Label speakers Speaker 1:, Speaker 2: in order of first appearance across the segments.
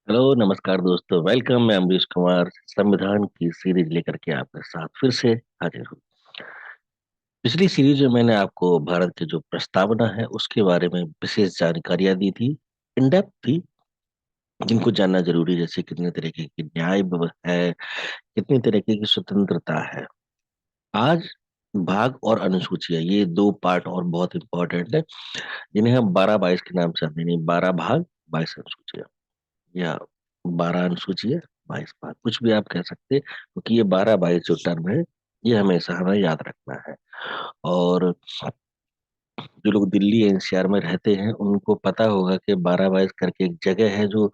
Speaker 1: Hello नमस्कार दोस्तों। Welcome. मैं अमरीश कुमार संविधान की सीरीज लेकर के आपके साथ फिर से हाजिर हूँ। पिछली सीरीज में मैंने आपको भारत की जो प्रस्तावना है उसके बारे में विशेष जानकारियां दी थी। इन डेप्थ थी, जिनको जानना जरूरी है, जैसे कितने तरीके की है, कितनी तरीके की स्वतंत्रता है। आज भाग और अनुसूचियां, ये दो पार्ट और बहुत इंपॉर्टेंट है, जिन्हें हम 12-22 के नाम से जानते हैं। 12 भाग 22 अनुसूचियां, या 12 अनुसूची है, 22 भाग, कुछ भी आप कह सकते हैं, क्योंकि ये 12-22 जो टर्म है ये हमेशा हमें याद रखना है। और जो लोग दिल्ली एनसीआर में रहते हैं उनको पता होगा कि 12-22 करके एक जगह है जो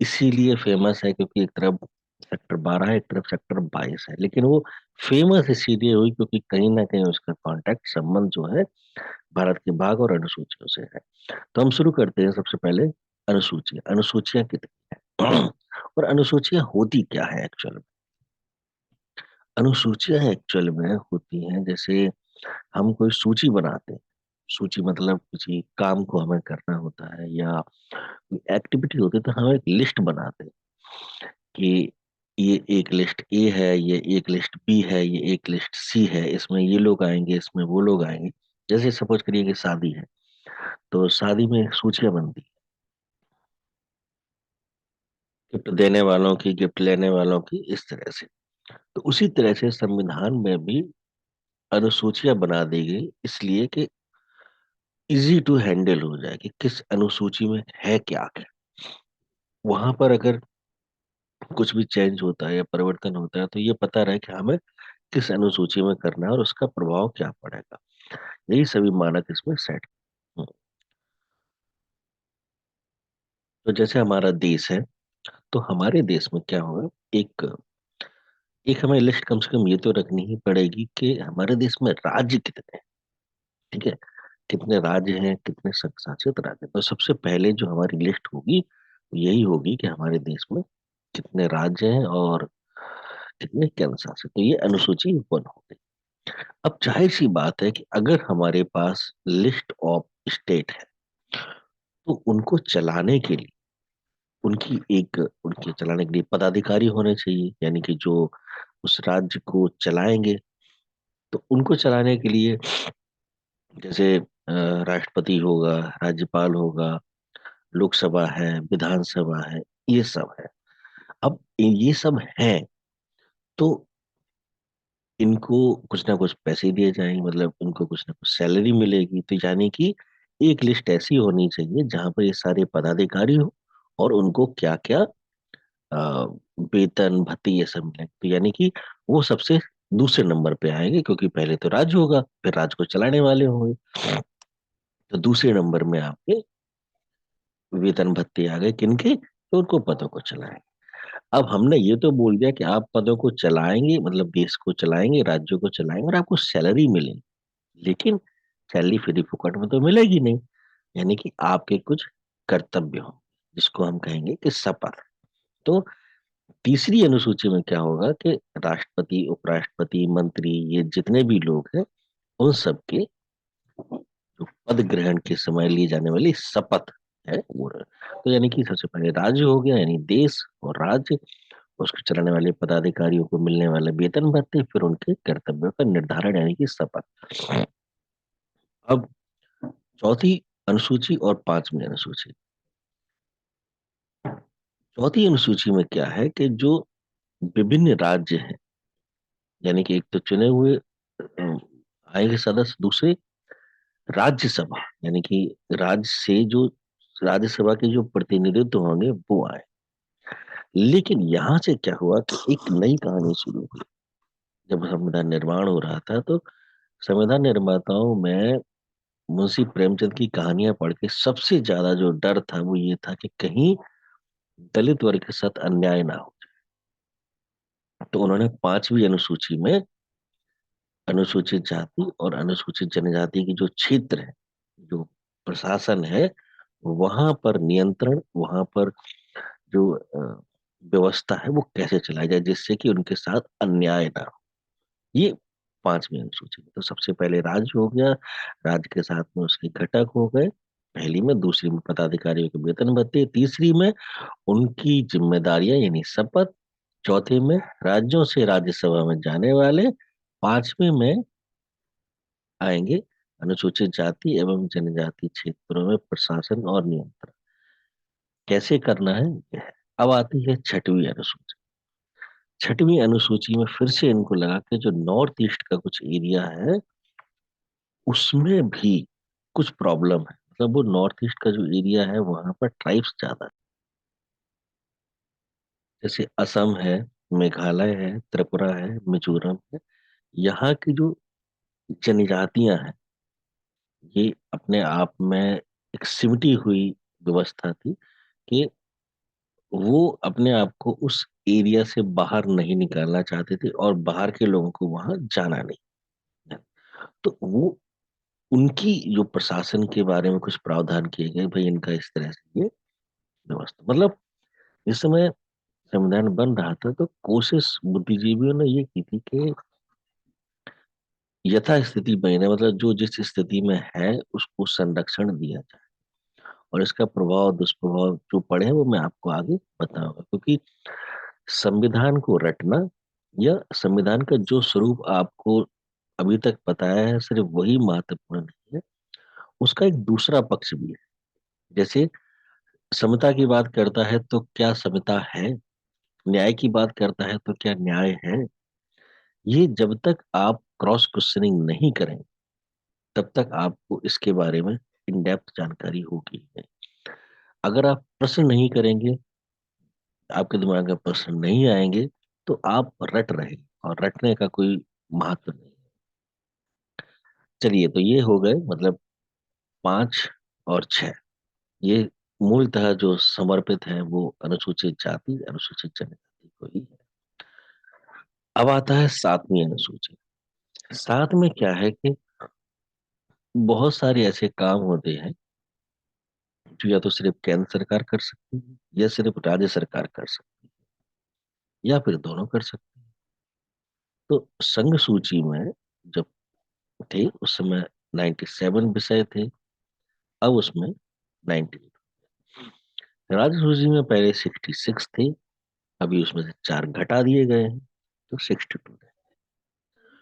Speaker 1: इसीलिए फेमस है क्योंकि एक तरफ सेक्टर 12 है, एक तरफ सेक्टर 22 है, लेकिन वो फेमस इसीलिए हुई क्योंकि कहीं ना कहीं उसका कांटेक्ट संबंध जो है भारत के भाग और अनुसूचियों से है। तो हम शुरू करते हैं सबसे पहले। अनुसूचियां अनुसूचियां कितनी है और अनुसूचियां होती क्या है एक्चुअल में। अनुसूचियां एक्चुअल में होती हैं, जैसे हम कोई सूची बनाते हैं। सूची मतलब किसी काम को हमें करना होता है या कोई एक्टिविटी होती है, तो हम एक लिस्ट बनाते हैं कि ये एक लिस्ट ए है, ये एक लिस्ट बी है, ये एक लिस्ट सी है, इसमें ये लोग आएंगे, इसमें वो लोग आएंगे। जैसे सपोज करिए कि शादी है, तो शादी में सूचियां बनती है, गिफ्ट देने वालों की, गिफ्ट लेने वालों की, इस तरह से। तो उसी तरह से संविधान में भी अनुसूचियां बना दी गई, इसलिए कि इजी टू हैंडल हो जाए कि किस अनुसूची में है क्या क्या। वहां पर अगर कुछ भी चेंज होता है या परिवर्तन होता है तो ये पता रहे कि हमें किस अनुसूची में करना है और उसका प्रभाव क्या पड़ेगा। यही सभी मानक इसमें सेट। तो जैसे हमारा देश है, तो हमारे देश में क्या होगा, एक एक हमें लिस्ट कम से कम ये तो रखनी ही पड़ेगी कि हमारे देश में राज्य कितने हैं। ठीक है, कितने राज्य हैं, कितने संघ शासित राज्य हैं। तो सबसे पहले जो हमारी लिस्ट होगी वो यही होगी कि हमारे देश में कितने राज्य हैं और कितने केंद्र शासित। तो ये अनुसूची वन हो गई। अब जाहिर सी बात है कि अगर हमारे पास लिस्ट ऑफ स्टेट है, तो उनको चलाने के लिए उनके चलाने के लिए पदाधिकारी होने चाहिए, यानी कि जो उस राज्य को चलाएंगे। तो उनको चलाने के लिए जैसे राष्ट्रपति होगा, राज्यपाल होगा, लोकसभा है, विधानसभा है, ये सब है। अब ये सब है, तो इनको कुछ ना कुछ पैसे दिए जाएंगे, मतलब इनको कुछ ना कुछ सैलरी मिलेगी। तो यानी कि एक लिस्ट ऐसी होनी चाहिए जहां पर ये सारे पदाधिकारी हो और उनको क्या क्या वेतन भत्ते ये सब मिले। तो यानी कि वो सबसे दूसरे नंबर पे आएंगे, क्योंकि पहले तो राज्य होगा, फिर राज्य को चलाने वाले होंगे। तो दूसरे नंबर में आपके वेतन भत्ते आ गए, किनके? तो उनको पदों को चलाएंगे। अब हमने ये तो बोल दिया कि आप पदों को चलाएंगे, मतलब देश को चलाएंगे, राज्यों को चलाएंगे, और आपको सैलरी मिलेगी। लेकिन सैलरी फ्री फुकट में तो मिलेगी नहीं, यानी कि आपके कुछ कर्तव्य हो, जिसको हम कहेंगे कि शपथ। तो तीसरी अनुसूची में क्या होगा कि राष्ट्रपति, उपराष्ट्रपति, मंत्री, ये जितने भी लोग हैं, उन सबके जो पद ग्रहण के समय ली जाने वाली शपथ है वो तो यानी कि सबसे पहले राज्य हो गया, यानी देश और राज्य, उसको चलाने वाले पदाधिकारियों को मिलने वाले वेतन भत्ते, फिर उनके कर्तव्यों का निर्धारण यानी कि शपथ। अब चौथी अनुसूची और पांचवी अनुसूची। चौथी अनुसूची में क्या है कि जो विभिन्न राज्य हैं, यानी कि एक तो चुने हुए आएंगे सदस्य, दूसरे राज्यसभा, यानी कि राज्य से जो राज्यसभा के जो प्रतिनिधित्व होंगे वो आए। लेकिन यहाँ से क्या हुआ कि एक नई कहानी शुरू हुई। जब संविधान निर्माण हो रहा था, तो संविधान निर्माताओं में मुंशी प्रेमचंद की कहानियां पढ़ के सबसे ज्यादा जो डर था वो ये था कि कहीं दलित वर्ग के साथ अन्याय ना हो। तो उन्होंने पांचवी अनुसूची में अनुसूचित जाति और अनुसूचित जनजाति की जो क्षेत्र है, जो प्रशासन है, वहां पर नियंत्रण, वहां पर जो व्यवस्था है वो कैसे चलाई जाए जिससे कि उनके साथ अन्याय ना हो। ये पांचवी अनुसूची में। तो सबसे पहले राज्य हो गया, राज्य के साथ में उसके घटक हो गए, पहली में, दूसरी में पदाधिकारियों के वेतन भत्ते, तीसरी में उनकी जिम्मेदारियां यानी शपथ, चौथे में राज्यों से राज्यसभा में जाने वाले, पांचवे में आएंगे अनुसूचित जाति एवं जनजाति क्षेत्रों में प्रशासन और नियंत्रण कैसे करना है, यह है। अब आती है छठवीं अनुसूची। छठवीं अनुसूची में फिर से इनको लगा कि जो नॉर्थ ईस्ट का कुछ एरिया है उसमें भी कुछ प्रॉब्लम है। मतलब वो नॉर्थ ईस्ट का जो एरिया है वहां पर ट्राइब्स ज्यादा है। जैसे असम है, मेघालय है, त्रिपुरा है, मिजोरम है। यहाँ की जो जनजातियां हैं ये अपने आप में एक सिमटी हुई व्यवस्था थी कि वो अपने आप को उस एरिया से बाहर नहीं निकालना चाहते थे और बाहर के लोगों को वहां जाना नहीं है। तो वो उनकी जो प्रशासन के बारे में कुछ प्रावधान किए गए, भाई इनका इस तरह से ये व्यवस्था, मतलब इस समय संविधान बन रहा था तो कोशिश बुद्धिजीवियों ने ये की थी कि यथा स्थिति बने, मतलब जो जिस स्थिति में है उसको संरक्षण दिया जाए। और इसका प्रभाव दुष्प्रभाव जो पड़े हैं वो मैं आपको आगे बताऊंगा, क्योंकि संविधान को रटना या संविधान का जो स्वरूप आपको अभी तक बताया है सिर्फ वही महत्वपूर्ण नहीं है, उसका एक दूसरा पक्ष भी है। जैसे समता की बात करता है तो क्या समता है, न्याय की बात करता है तो क्या न्याय है। ये जब तक आप क्रॉस क्वेश्चनिंग नहीं करें तब तक आपको इसके बारे में इन डेप्थ जानकारी होगी नहीं। अगर आप प्रश्न नहीं करेंगे, आपके दिमाग में प्रश्न नहीं आएंगे, तो आप रट रहे, और रटने का कोई महत्व नहीं। चलिए, तो ये हो गए मतलब पांच और छह, ये मूलतः जो समर्पित है वो अनुसूचित जाति अनुसूचित जनजाति को ही है। अब आता है सातवीं अनुसूची। सात में क्या है कि बहुत सारे ऐसे काम होते हैं जो या तो सिर्फ केंद्र सरकार कर सकती है या सिर्फ राज्य सरकार कर सकती है या फिर दोनों कर सकती है। तो संघ सूची में जब थे उस समय 97 विषय थे, अब उसमें 19। राज्य सूची में पहले 66 थे, अभी उसमें से चार घटा दिए गए हैं तो 62 है।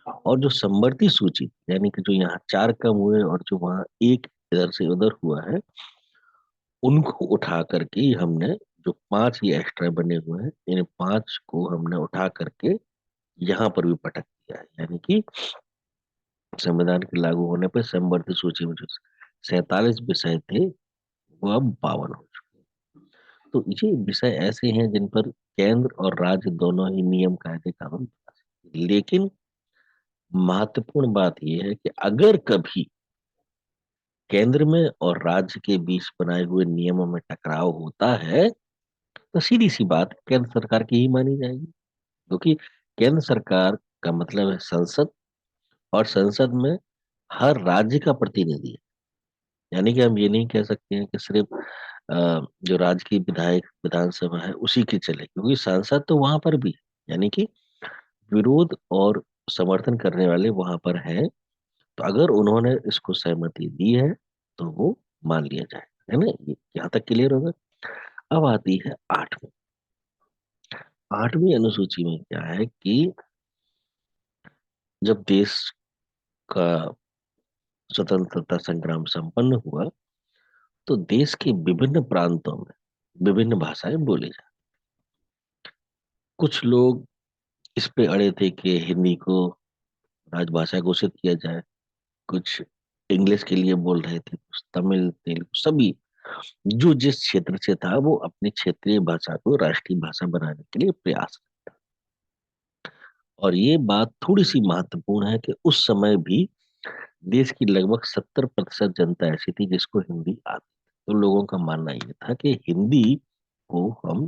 Speaker 1: और जो समवर्ती सूची यानी कि जो यहाँ चार कम हुए और जो वहाँ एक इधर से उधर हुआ है, उनको उठा करके हमने जो पांच ये एक्स्ट्रा बने हुए हैं इन पांच को हमने उठा करके यहाँ पर भी पटक दिया है। यानी कि संविधान के लागू होने पर समवर्ती सूची में जो 47 विषय थे वो अब 52 हो चुके हैं। तो ये विषय ऐसे हैं जिन पर केंद्र और राज्य दोनों ही नियम कायदे कानून बना सकते हैं। लेकिन महत्वपूर्ण बात यह है कि अगर कभी केंद्र में और राज्य के बीच बनाए हुए नियमों में टकराव होता है तो सीधी सी बात केंद्र सरकार की ही मानी जाएगी, क्योंकि केंद्र सरकार का मतलब है संसद, और संसद में हर राज्य का प्रतिनिधि है। यानी कि हम ये नहीं कह सकते हैं कि सिर्फ जो राज्य की विधायक विधानसभा है उसी की चले, क्योंकि सांसद तो वहां पर भी है। यानी कि विरोध और समर्थन करने वाले वहां पर हैं, तो अगर उन्होंने इसको सहमति दी है तो वो मान लिया जाएगा, है ना। ये यहाँ तक क्लियर होगा। अब आती है आठवीं। आठवीं अनुसूची में क्या है कि जब देश का स्वतंत्रता संग्राम संपन्न हुआ तो देश के विभिन्न प्रांतों में विभिन्न भाषाएं बोली जाती। कुछ लोग इस पे अड़े थे कि हिंदी को राजभाषा घोषित किया जाए, कुछ इंग्लिश के लिए बोल रहे थे, कुछ तमिल तेलुगु सभी जो जिस क्षेत्र से था वो अपनी क्षेत्रीय भाषा को राष्ट्रीय भाषा बनाने के लिए प्रयास। और ये बात थोड़ी सी महत्वपूर्ण है कि उस समय भी देश की लगभग 70% जनता ऐसी थी जिसको हिंदी आती। तो लोगों का मानना ये था कि हिंदी को हम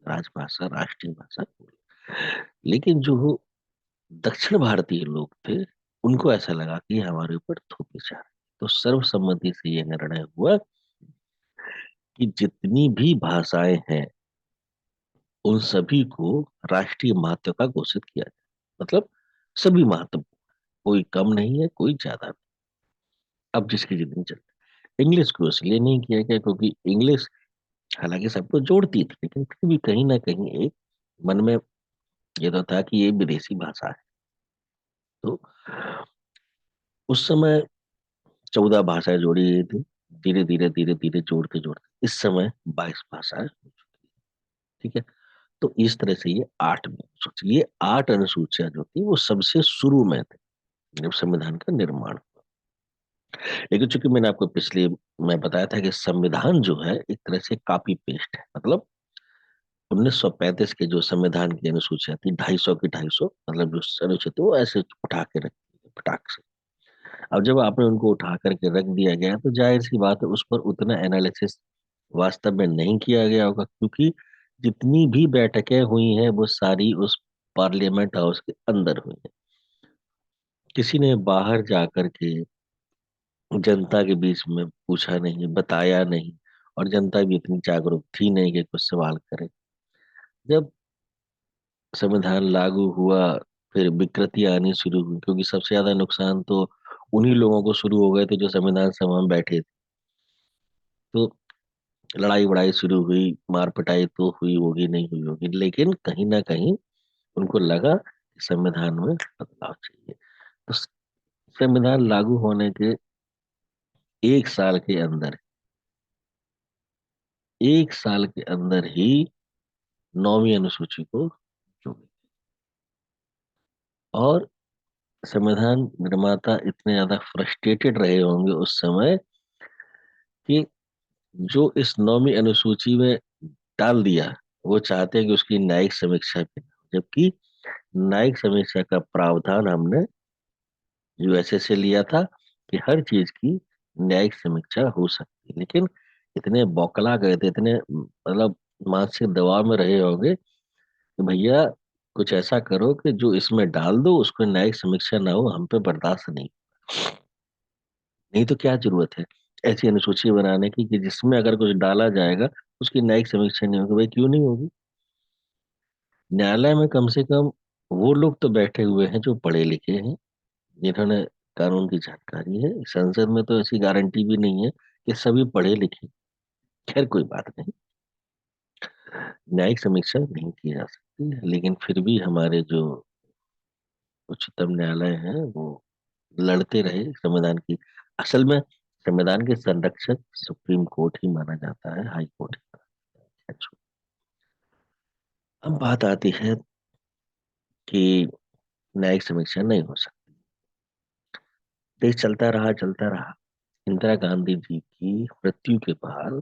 Speaker 1: राजभाषा राष्ट्रीय भाषा बोले। लेकिन जो दक्षिण भारतीय लोग थे उनको ऐसा लगा कि हमारे ऊपर थोपी जा रही है। तो सर्वसम्मति से यह निर्णय हुआ कि जितनी भी भाषाएं हैं उन सभी को राष्ट्रीय महत्व का घोषित किया जाए। मतलब सभी महत्व, कोई कम नहीं है कोई ज्यादा नहीं। अब जिसकी जितनी चलती, इंग्लिश को इसलिए नहीं किया गया क्योंकि इंग्लिश हालांकि सबको जोड़ती थी, लेकिन फिर भी कहीं ना कहीं एक मन में ये तो था कि ये विदेशी भाषा है। तो उस समय 14 भाषाएं जोड़ी गई थी। धीरे धीरे जोड़ते जोड़ते इस समय 22 भाषाएं हो चुकी है। ठीक है। तो इस तरह से ये 8 में अनुसूची, ये 8 अनुसूचियां जो थी वो सबसे शुरू में थे जब संविधान का निर्माण हुआ। लेकिन चूंकि मैंने आपको पिछले मैं बताया था कि संविधान जो है एक तरह से कॉपी पेस्ट है। मतलब 1935 के जो संविधान की अनुसूचियां थी 250 की 250, मतलब जो अनुच्छेद थे वो ऐसे उठा के रखी फटाक से। अब जब आपने उनको उठा करके रख दिया गया तो जाहिर सी बात है उस पर उतना एनालिसिस वास्तव में नहीं किया गया होगा, क्योंकि जितनी भी बैठकें हुई हैं वो सारी उस पार्लियामेंट हाउस के अंदर हुई हैं। किसी ने बाहर जाकर के जनता के बीच में पूछा नहीं, बताया नहीं, और जनता भी इतनी जागरूक थी नहीं कि कुछ सवाल करे। जब संविधान लागू हुआ फिर विकृतियां आनी शुरू हुई, क्योंकि सबसे ज्यादा नुकसान तो उन्हीं लोगों को शुरू हो गए थे जो संविधान सभा में बैठे थे। तो लड़ाई वड़ाई शुरू हुई, मार पिटाई तो हुई होगी, नहीं हुई होगी, लेकिन कहीं ना कहीं उनको लगा कि संविधान में बदलाव चाहिए। तो संविधान लागू होने के 1 साल के अंदर, 1 साल के अंदर ही 9वीं अनुसूची को जोड़ी। और संविधान निर्माता इतने ज्यादा फ्रस्ट्रेटेड रहे होंगे उस समय कि जो इस 9वीं अनुसूची में डाल दिया वो चाहते हैं कि उसकी न्यायिक समीक्षा भी ना हो। जबकि न्यायिक समीक्षा का प्रावधान हमने यूएसए से लिया था कि हर चीज की न्यायिक समीक्षा हो सकती है। लेकिन इतने बौखला गए थे, इतने मतलब मानसिक दबाव में रहे होंगे कि भैया कुछ ऐसा करो कि जो इसमें डाल दो उसको न्यायिक समीक्षा ना हो, हम पे बर्दाश्त नहीं। नहीं तो क्या जरूरत है ऐसी अनुसूची बनाने की कि जिसमें अगर कुछ डाला जाएगा उसकी न्यायिक समीक्षा नहीं होगी। भाई क्यों नहीं होगी? न्यायालय में कम से कम वो लोग तो बैठे हुए हैं जो पढ़े लिखे हैं, जिन्होंने कानून की जानकारी है। संसद में तो ऐसी गारंटी भी नहीं है कि सभी पढ़े लिखे। खैर कोई बात नहीं, न्यायिक समीक्षा नहीं की जा सकती है, लेकिन फिर भी हमारे जो उच्चतम न्यायालय है वो लड़ते रहे संविधान की। असल में संविधान के संरक्षक सुप्रीम कोर्ट ही माना जाता है, हाई कोर्ट ही माना जाता है। अच्छा, अब बात आती है कि न्यायिक समीक्षा नहीं हो सकती। देश चलता रहा चलता रहा। इंदिरा गांधी जी की मृत्यु के बाद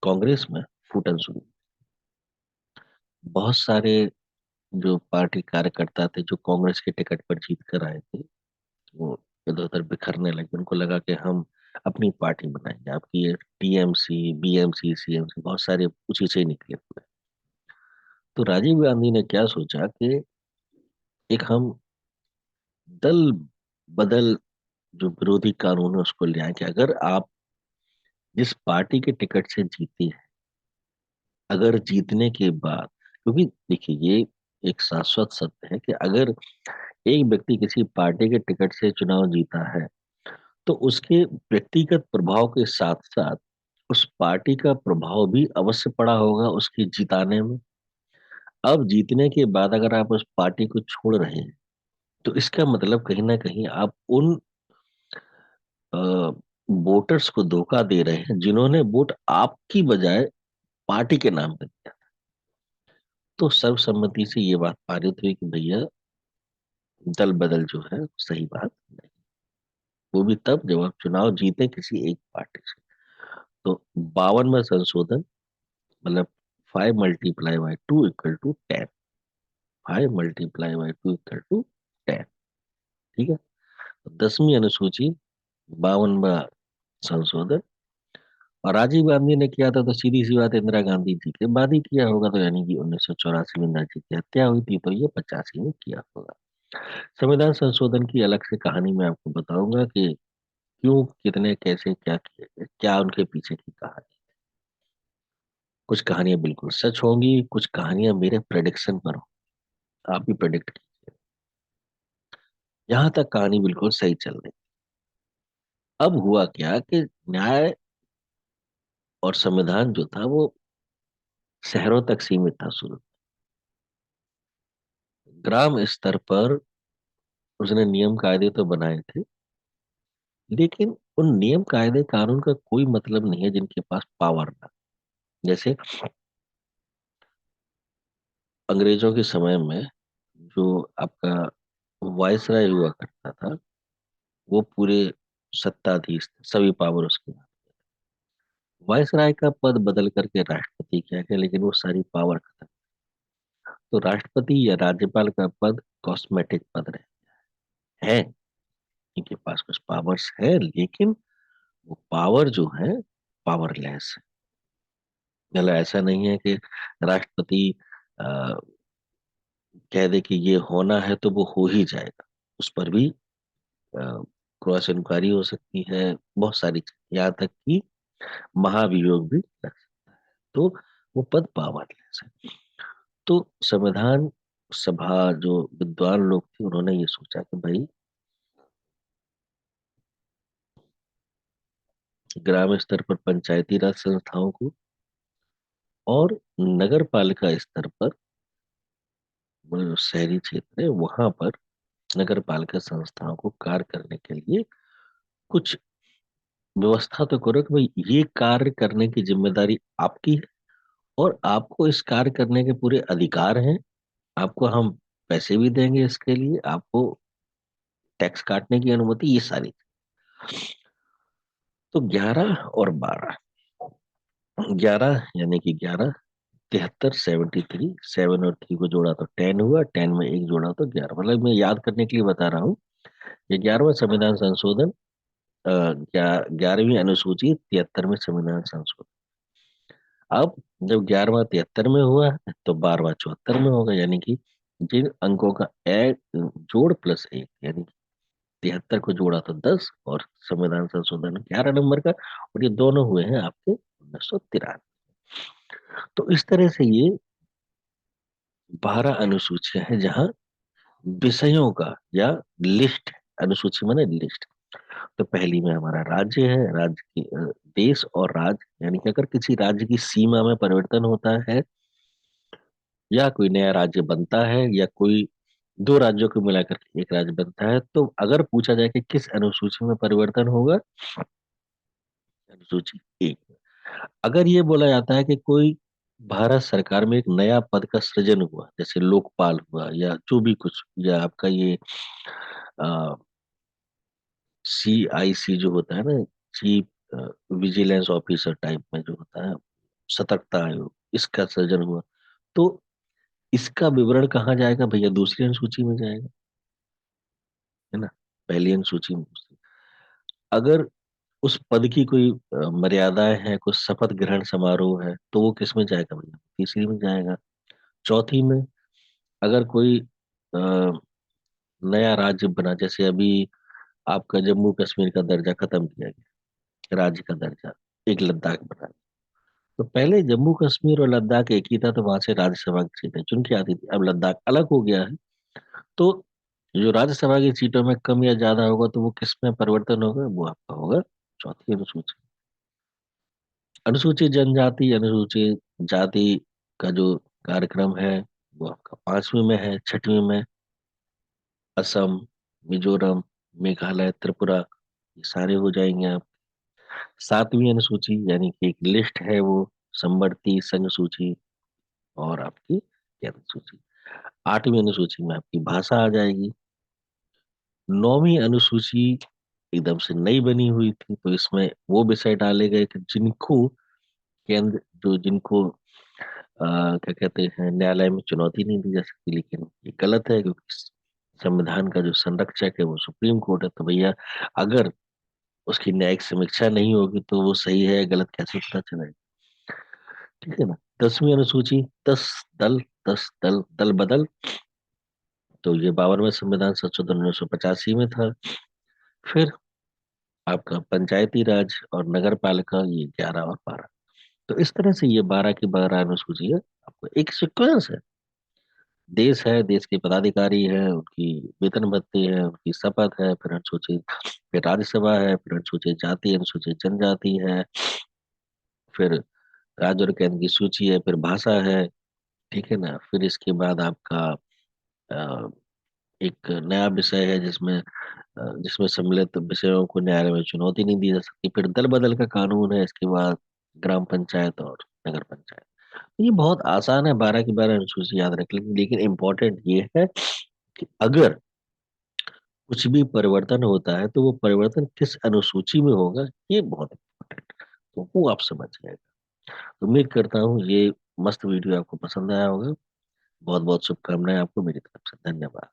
Speaker 1: कांग्रेस में फूटन शुरू। बहुत सारे जो पार्टी कार्यकर्ता थे जो कांग्रेस के टिकट पर जीत कर आए थे वो इधर उधर बिखरने लगे। उनको लगा कि हम अपनी पार्टी बनाएंगे। आपकी ये टीएमसी, बीएमसी, सीएमसी बहुत सारे उसी से ही निकले हुए। तो राजीव गांधी ने क्या सोचा कि एक हम दल बदल जो विरोधी कानून है उसको ले आए कि अगर आप जिस पार्टी के टिकट से जीते हैं, अगर जीतने के बाद, क्योंकि देखिए ये एक शाश्वत सत्य है कि अगर एक व्यक्ति किसी पार्टी के टिकट से चुनाव जीता है तो उसके व्यक्तिगत प्रभाव के साथ साथ उस पार्टी का प्रभाव भी अवश्य पड़ा होगा उसके जिताने में। अब जीतने के बाद अगर आप उस पार्टी को छोड़ रहे हैं तो इसका मतलब कहीं ना कहीं आप उन वोटर्स को धोखा दे रहे हैं जिन्होंने वोट आपकी बजाय पार्टी के नाम पे दिया। तो सर्वसम्मति से ये बात पारित हुई कि भैया दल बदल जो है सही बात नहीं। वो भी तब जब आप चुनाव जीते किसी एक पार्टी से। तो 52वां संशोधन, मतलब 5 × 2 = 10, 5 × 2 = 10। ठीक है। तो 10वीं अनुसूची, 52वां संशोधन। और राजीव गांधी ने किया था तो सीधी सी बात इंदिरा गांधी जी के बाद ही किया होगा। तो यानी कि 1984 में इंदिरा जी की हत्या हुई थी तो ये 85 में किया होगा। संविधान संशोधन की अलग से कहानी मैं आपको बताऊंगा कि क्यों, कितने, कैसे, क्या किए गए, क्या उनके पीछे की कहानी। कुछ कहानियां बिल्कुल सच होंगी, कुछ कहानियां मेरे प्रेडिक्शन पर हो। आप भी प्रेडिक्ट कीजिए। यहाँ तक कहानी बिल्कुल सही चल रही। अब हुआ क्या कि न्याय और संविधान जो था वो शहरों तक सीमित था शुरू। ग्राम स्तर पर उसने नियम कायदे तो बनाए थे, लेकिन उन नियम कायदे कानून का कोई मतलब नहीं है जिनके पास पावर ना। जैसे अंग्रेजों के समय में जो आपका वायसराय हुआ करता था, वो पूरे सत्ताधीश थे, सभी पावर उसके हाथ। वायसराय का पद बदल करके राष्ट्रपति किया गया, लेकिन वो सारी पावर खत्म। तो राष्ट्रपति या राज्यपाल का पद कॉस्मेटिक पद रहे हैं। इनके पास कुछ पावर्स है, लेकिन वो पावर जो है पावरलेस है। मतलब ऐसा नहीं है कि राष्ट्रपति अ, कह दे कि ये होना है तो वो हो ही जाएगा। उस पर भी क्रॉस इंक्वायरी हो सकती है, बहुत सारी चीज़, यहाँ तक कि महाभियोग भी लग सकता है। तो वो पद पावरलेस है। तो संविधान सभा जो विद्वान लोग थे, उन्होंने ये सोचा कि भाई ग्राम स्तर पर पंचायती राज संस्थाओं को और नगर पालिका स्तर पर, वो जो शहरी क्षेत्र है वहां पर नगर पालिका संस्थाओं को कार्य करने के लिए कुछ व्यवस्था तो करो कि भाई ये कार्य करने की जिम्मेदारी आपकी है, और आपको इस कार्य करने के पूरे अधिकार हैं। आपको हम पैसे भी देंगे इसके लिए, आपको टैक्स काटने की अनुमति, ये सारी। तो 11 और 12, 11 यानी कि 11, 73, 73, 7 और 3 को जोड़ा तो 10 हुआ, 10 में एक जोड़ा तो 11। मतलब मैं याद करने के लिए बता रहा हूँ। ये 11वां संविधान संशोधन, 11वीं अनुसूची 73 में संविधान संशोधन। अब जब 11वां 73 में हुआ है तो 12वां 74 में होगा, यानी कि जिन अंकों का एक जोड़ प्लस एक, यानी 73 को जोड़ा तो 10, और संविधान संशोधन 11 नंबर का, और ये दोनों हुए हैं आपके 1993। तो इस तरह से ये 12 अनुसूचियां हैं जहां विषयों का या लिस्ट, अनुसूची माने लिस्ट। तो पहली में हमारा राज्य है, राज्य की देश और राज्य, यानी कि अगर किसी राज्य की सीमा में परिवर्तन होता है, या कोई नया राज्य बनता है, या कोई दो राज्यों को मिलाकर के एक राज्य बनता है, तो अगर पूछा जाए कि किस अनुसूची में परिवर्तन होगा, अनुसूची एक में। अगर ये बोला जाता है कि कोई भारत सरकार में एक नया पद का सृजन हुआ, जैसे लोकपाल हुआ या जो भी कुछ, या आपका ये CIC जो होता है ना, चीफ विजिलेंस ऑफिसर टाइप में जो होता है, सतर्कता आयोग, इसका सृजन हुआ, तो इसका विवरण कहाँ जाएगा भैया? दूसरी अनुसूची में जाएगा, है ना। पहली अनुसूची में अगर उस पद की कोई मर्यादाएं हैं, कुछ शपथ ग्रहण समारोह है, तो वो किस में जाएगा भैया? तीसरी में जाएगा। चौथी में अगर कोई नया राज्य बना, जैसे अभी आपका जम्मू कश्मीर का दर्जा खत्म किया गया, राज्य का दर्जा, एक लद्दाख बना। तो पहले जम्मू कश्मीर और लद्दाख एक ही था, तो वहां से राज्यसभा की सीटें चुन के आती थी। अब लद्दाख अलग हो गया है, तो जो राज्यसभा की सीटों में कम या ज्यादा होगा, तो वो किस में परिवर्तन होगा? वो आपका होगा चौथी अनुसूची। अनुसूचित जनजाति, अनुसूचित जाति का जो कार्यक्रम है, वो आपका 5वीं में है। 6वीं में असम, मिजोरम, मेघालय, त्रिपुरा, ये सारे हो जाएंगे आप। 7वीं अनुसूची यानी कि एक लिस्ट है वो, संवर्ती संघ सूची और आपकी ये अनुसूची। 8वीं अनुसूची में आपकी भाषा आ जाएगी। 9वीं अनुसूची एकदम से नई बनी हुई थी, तो इसमें वो विषय डाले गए कि जिनको केंद्र, जो जिनको क्या कहते हैं, न्यायालय में चुनौती नहीं दी जा सकती। लेकिन ये गलत है, क्योंकि संविधान का जो संरक्षक है वो सुप्रीम कोर्ट है। तो भैया अगर उसकी न्यायिक समीक्षा नहीं होगी तो वो सही है गलत कैसे पता चलेगा? ठीक है ना। 10वीं अनुसूची, 10 दल, 10 दल, दल बदल, तो ये 52वें संविधान संशोधन 1985 में था। फिर आपका पंचायती राज और नगर पालिका, ये 11 और 12। तो इस तरह से ये 12 की 12 अनुसूची है, आपको एक सिक्वेंस है। देश है, देश के पदाधिकारी हैं, उनकी वेतन भत्ते हैं, उनकी शपथ है, फिर अनुसूचित, फिर राज्यसभा है, फिर अनुसूचित जाति, अनुसूचित जनजाति है, फिर राज्य और केंद्र की सूची है, फिर भाषा है। ठीक है ना। फिर इसके बाद आपका अ, एक नया विषय है जिसमें सम्मिलित विषयों को न्यायालय में चुनौती नहीं दी जा सकती। फिर दल बदल का कानून है। इसके बाद ग्राम पंचायत और नगर पंचायत। ये बहुत आसान है, 12 की 12 अनुसूची याद रख लेंगे, लेकिन इम्पोर्टेंट ये है कि अगर कुछ भी परिवर्तन होता है तो वो परिवर्तन किस अनुसूची में होगा, ये बहुत इम्पोर्टेंट। तो वो आप समझ गए। तो उम्मीद करता हूँ ये मस्त वीडियो आपको पसंद आया होगा। बहुत बहुत शुभकामनाएं आपको मेरी तरफ से। धन्यवाद।